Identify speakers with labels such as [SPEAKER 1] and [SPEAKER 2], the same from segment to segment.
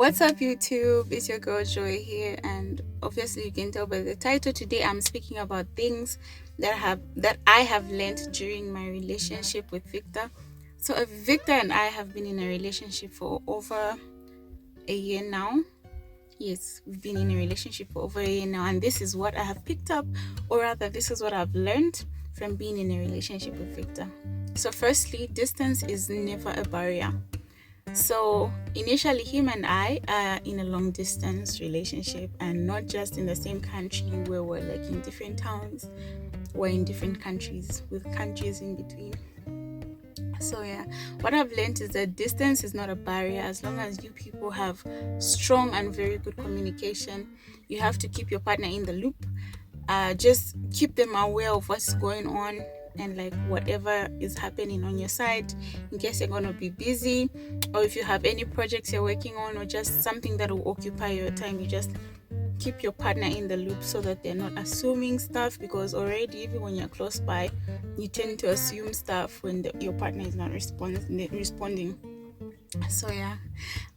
[SPEAKER 1] What's up, YouTube? It's your girl Joy here, and obviously you can tell by the title. Today I'm speaking about things that I have learned during my relationship with Victor. So Victor and I have been in a relationship for over a year now. Yes, we've been in a relationship for over a year now, and this is what I have picked up, or rather, this is what I've learned from being in a relationship with Victor. So, firstly, distance is never a barrier. So initially, him and I are in a long distance relationship, and not just in the same country, where we're like in different towns, we're in different countries with countries in between. So yeah, what I've learned is that distance is not a barrier. As long as you people have strong and very good communication, you have to keep your partner in the loop. Just keep them aware of what's going on, and like whatever is happening on your side, in case you're going to be busy, or if you have any projects you're working on, or just something that will occupy your time, you just keep your partner in the loop so that they're not assuming stuff, because already even when you're close by, you tend to assume stuff when your partner is not responding. So yeah,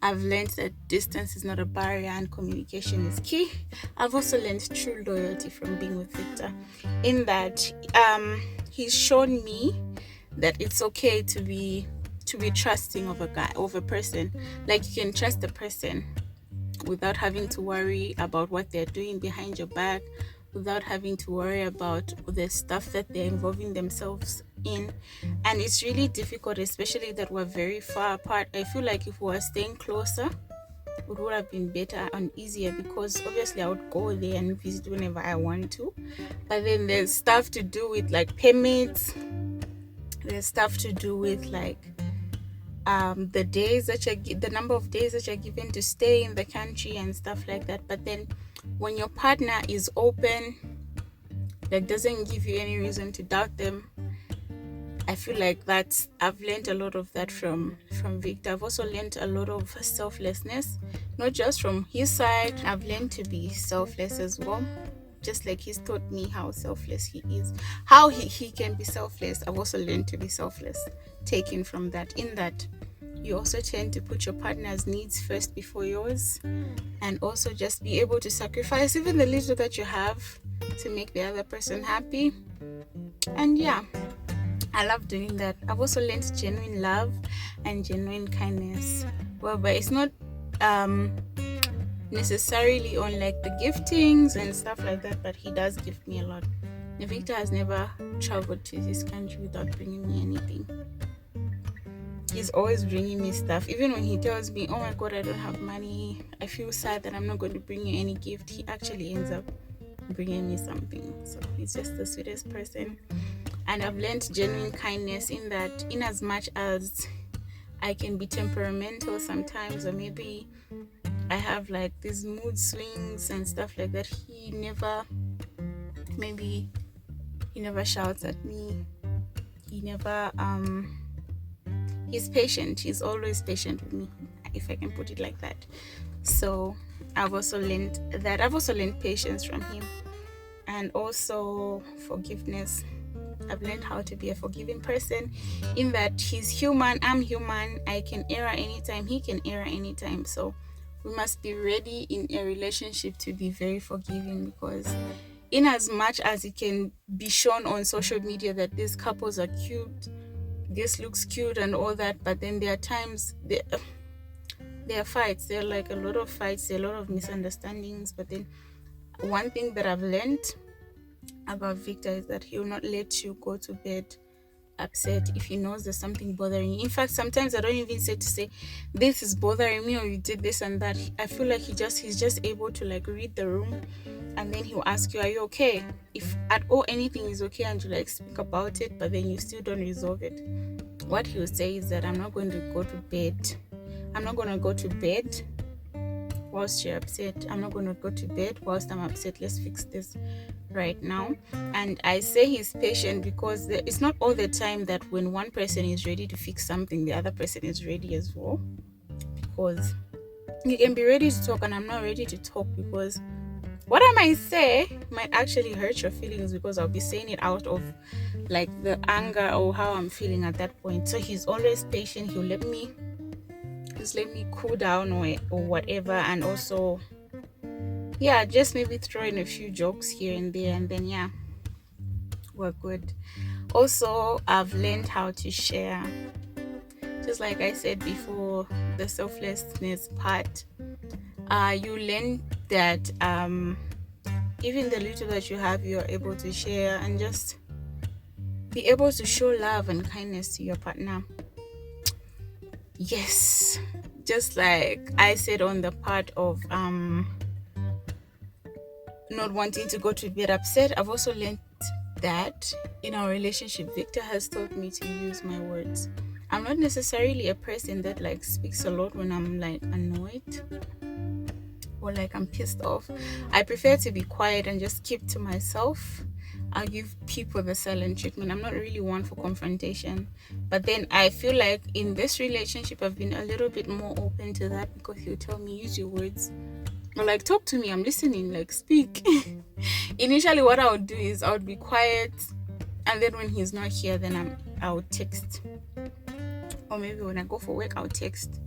[SPEAKER 1] I've learned that distance is not a barrier and communication is key. I've also learned true loyalty from being with Victor, in that he's shown me that it's okay to be trusting of a person. Like, you can trust the person without having to worry about what they're doing behind your back, without having to worry about the stuff that they're involving themselves in. And it's really difficult, especially that we're very far apart. I feel like if we were staying closer, it would have been better and easier, because obviously I would go there and visit whenever I want to. But then there's stuff to do with like permits, there's stuff to do with like the number of days that you're given to stay in the country and stuff like that. But then when your partner is open, like doesn't give you any reason to doubt them, I feel like I've learned a lot of that from Victor. I've also learned a lot of selflessness, not just from his side. I've learned to be selfless as well, just like he's taught me how selfless he is, how he can be selfless. I've also learned to be selfless, taken from that, in that you also tend to put your partner's needs first before yours, and also just be able to sacrifice even the little that you have to make the other person happy. And yeah, I love doing that. I've also learned genuine love and genuine kindness, whereby it's not necessarily on like the giftings and stuff like that, but he does gift me a lot. Victor has never traveled to this country without bringing me anything. He's always bringing me stuff. Even when he tells me, oh my god, I don't have money, I feel sad that I'm not going to bring you any gift, he actually ends up bringing me something. So he's just the sweetest person. And I've learned genuine kindness, in that, in as much as I can be temperamental sometimes, or maybe I have like these mood swings and stuff like that, he never shouts at me. He never he's patient. He's always patient with me, if I can put it like that. So I've also learned that. I've also learned patience from him, and also forgiveness. I've learned how to be a forgiving person, in that he's human, I'm human. I can err anytime, he can err anytime. So we must be ready in a relationship to be very forgiving, because in as much as it can be shown on social media that these couples are cute, this looks cute and all that, but then there are times there are fights. There are like a lot of fights, there are a lot of misunderstandings. But then one thing that I've learned about Victor is that he will not let you go to bed upset if he knows there's something bothering you. In fact, sometimes I don't even say this is bothering me, or you did this and that. I feel like he's just able to like read the room, and then he'll ask you, are you okay? If at all anything is okay, and you like speak about it, but then you still don't resolve it, what he'll say is that I'm not going to go to bed whilst you're upset. I'm not going to go to bed whilst I'm upset. Let's fix this right now. And I say he's patient because it's not all the time that when one person is ready to fix something, the other person is ready as well. Because you can be ready to talk and I'm not ready to talk, because what I might say might actually hurt your feelings, because I'll be saying it out of like the anger or how I'm feeling at that point. So he's always patient. He'll let me just let me cool down or whatever. And also, yeah, just maybe throw in a few jokes here and there, and then yeah, we're good. Also, I've learned how to share. Just like I said before, the selflessness part. You learn that even the little that you have, you're able to share and just be able to show love and kindness to your partner. Yes, just like I said on the part of not wanting to go to bed upset, I've also learned that in our relationship, Victor has taught me to use my words. I'm not necessarily a person that like speaks a lot when I'm like annoyed or like I'm pissed off. I prefer to be quiet and just keep to myself. I'll give people the silent treatment. I'm not really one for confrontation. But then I feel like in this relationship, I've been a little bit more open to that because he'll tell me, use your words. Or like, talk to me, I'm listening, like, speak. Initially, what I would do is I would be quiet. And then when he's not here, then I would text. Or maybe when I go for work, I'll text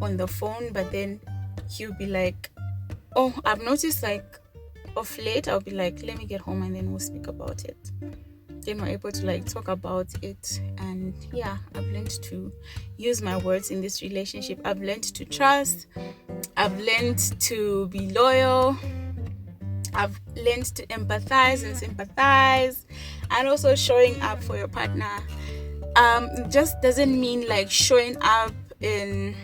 [SPEAKER 1] on the phone. But then he'll be like, oh, I've noticed like of late, I'll be like, let me get home and then we'll speak about it. Then we're able to like talk about it. And yeah, I've learned to use my words in this relationship. I've learned to trust. I've learned to be loyal. I've learned to empathize and sympathize, and also showing up for your partner. Just doesn't mean like showing up in,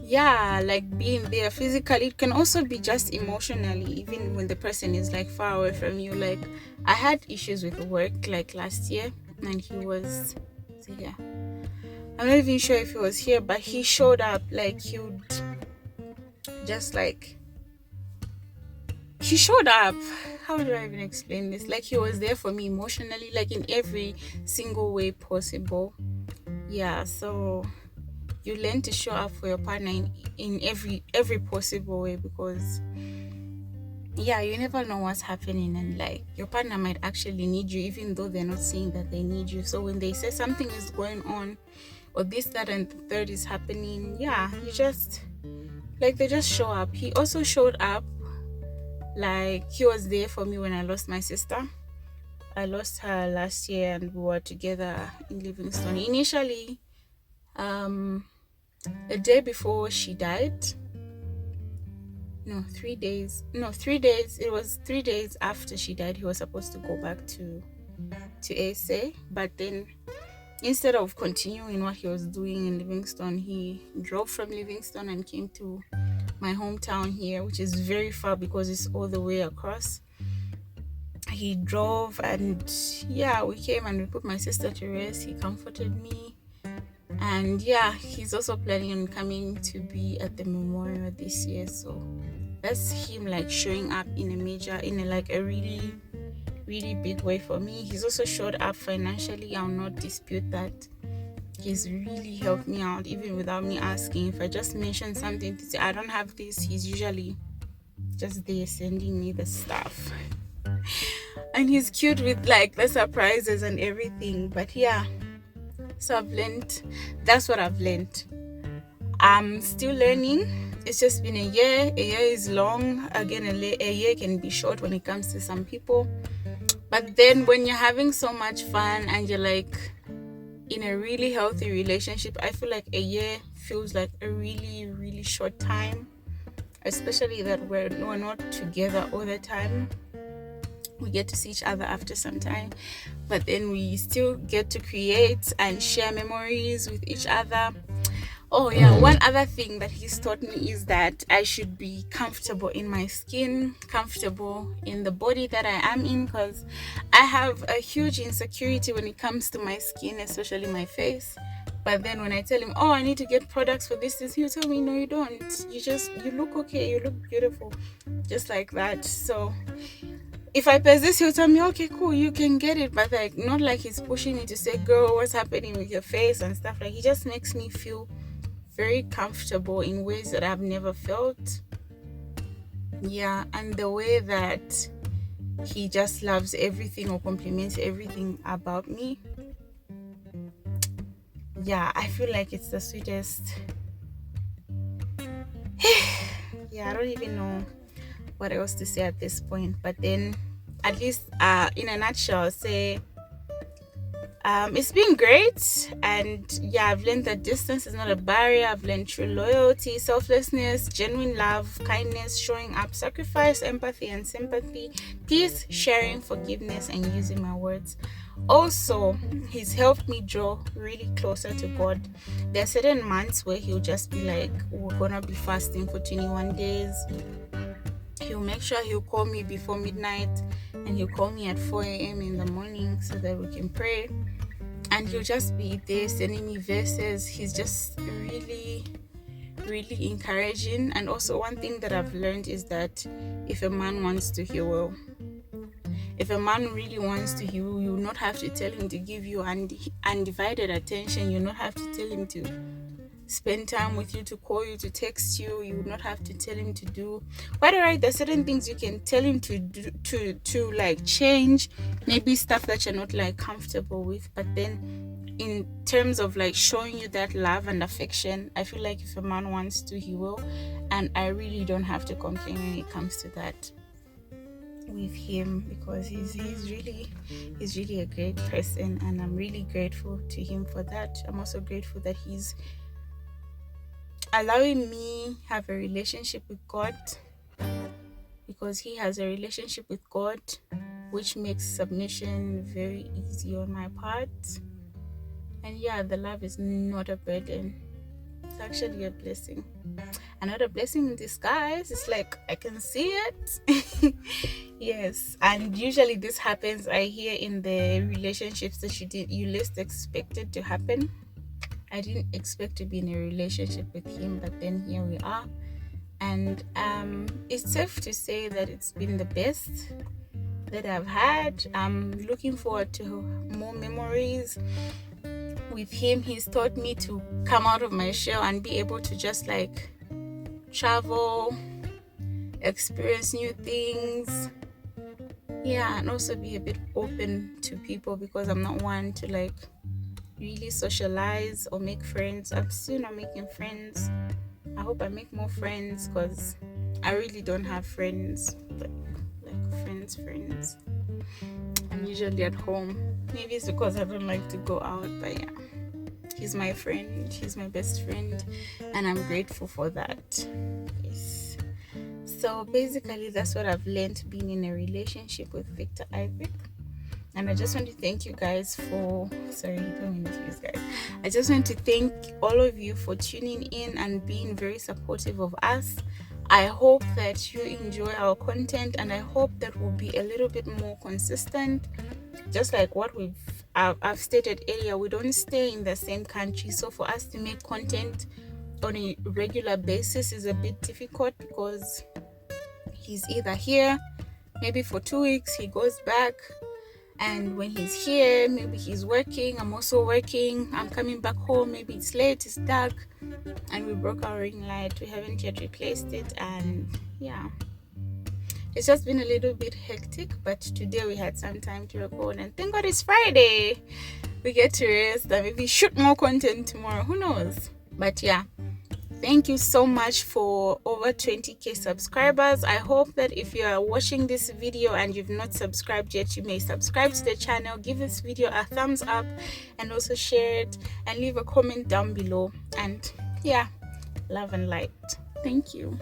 [SPEAKER 1] yeah, like being there physically. It can also be just emotionally, even when the person is like far away from you. Like I had issues with work like last year, and he was here. I'm not even sure if he was here, but he showed up. Like he would just like, he showed up. How do I even explain this? Like he was there for me emotionally, like in every single way possible. Yeah, so you learn to show up for your partner in every possible way, because yeah, you never know what's happening, and like your partner might actually need you even though they're not saying that they need you. So when they say something is going on or this, that, and the third is happening, yeah, you just like, they just show up. He also showed up. Like he was there for me when I lost my sister. I lost her last year and we were together in Livingston. Initially, a day before she died. No, 3 days. No, 3 days. It was 3 days after she died. He was supposed to go back to ASA, but then instead of continuing what he was doing in Livingston, he drove from Livingston and came to my hometown here, which is very far because it's all the way across. He drove, and yeah, we came and we put my sister to rest. He comforted me, and yeah, he's also planning on coming to be at the memorial this year. So that's him like showing up in a really, really big way for me. He's also showed up financially. I'll not dispute that. He's really helped me out even without me asking. If I just mention something to say I don't have this, he's usually just there sending me the stuff. And he's cute with like the surprises and everything. But yeah, so I've learned. That's what I've learned. I'm still learning. It's just been a year. A year is long. Again, a year can be short when it comes to some people. But then when you're having so much fun and you're like in a really healthy relationship, I feel like a year feels like a really, really short time. Especially that we're not together all the time. We get to see each other after some time, but then we still get to create and share memories with each other. Oh yeah, one other thing that he's taught me is that I should be comfortable in my skin, comfortable in the body that I am in, because I have a huge insecurity when it comes to my skin, especially my face. But then when I tell him, oh, I need to get products for this, he'll tell me, no, you don't. You look okay, you look beautiful, just like that. So if I persist, he'll tell me, okay, cool, you can get it. But like, not like he's pushing me to say, girl, what's happening with your face and stuff. Like, he just makes me feel very comfortable in ways that I've never felt. Yeah, and the way that he just loves everything or compliments everything about me. yeah, I feel like it's the sweetest. Yeah, I don't even know what else to say at this point, but then at least in a nutshell, I'll say it's been great. And yeah, I've learned that distance is not a barrier. I've learned true loyalty, selflessness, genuine love, kindness, showing up, sacrifice, empathy and sympathy, peace, sharing, forgiveness, and using my words. Also, he's helped me draw really closer to God. There are certain months where he'll just be like, we're gonna be fasting for 21 days. He'll make sure he'll call me before midnight, and he'll call me at 4 a.m. in the morning so that we can pray. And he'll just be there sending me verses. He's just really, really encouraging. And also, one thing that I've learned is that if a man wants to heal well, if a man really wants to heal, you will not have to tell him to give you undivided attention. You will not have to tell him to spend time with you, to call you, to text you. You will not have to tell him to do. Quite alright, there's certain things you can tell him to do, to like change, maybe stuff that you're not like comfortable with. But then in terms of like showing you that love and affection, I feel like if a man wants to, he will. And I really don't have to complain when it comes to that with him, because he's really a great person, and I'm really grateful to him for that. I'm also grateful that he's allowing me have a relationship with God, because he has a relationship with God, which makes submission very easy on my part. And yeah, the love is not a burden. It's actually a blessing. Another blessing in disguise. It's like I can see it. Yes. And usually this happens, I hear, in the relationships that you least expected to happen. I didn't expect to be in a relationship with him, but then here we are. And it's safe to say that it's been the best that I've had. I'm looking forward to more memories with him. He's taught me to come out of my shell and be able to just like travel, experience new things, yeah, and also be a bit open to people, because I'm not one to like really socialize or make friends. I'm still not making friends. I hope I make more friends, because I really don't have friends, like friends. I'm usually at home. Maybe it's because I don't like to go out, but yeah, he's my friend, he's my best friend, and I'm grateful for that. Yes. So basically, that's what I've learned being in a relationship with Victor Ivyic. And I just want to thank you guys for, sorry, don't mean to use guys. I just want to thank all of you for tuning in and being very supportive of us. I hope that you enjoy our content, and I hope that we'll be a little bit more consistent. Just like what I've stated earlier, we don't stay in the same country. So for us to make content on a regular basis is a bit difficult, because he's either here, maybe for 2 weeks, he goes back. And when he's here, maybe he's working, I'm also working, I'm coming back home, maybe it's late, it's dark, and we broke our ring light, we haven't yet replaced it. And yeah, it's just been a little bit hectic, but today we had some time to record, and thank God it's Friday, we get to rest and maybe shoot more content tomorrow, who knows. But yeah, thank you so much for over 20k subscribers. I hope that if you are watching this video and you've not subscribed yet, you may subscribe to the channel, give this video a thumbs up, and also share it, and leave a comment down below. And yeah, love and light. Thank you.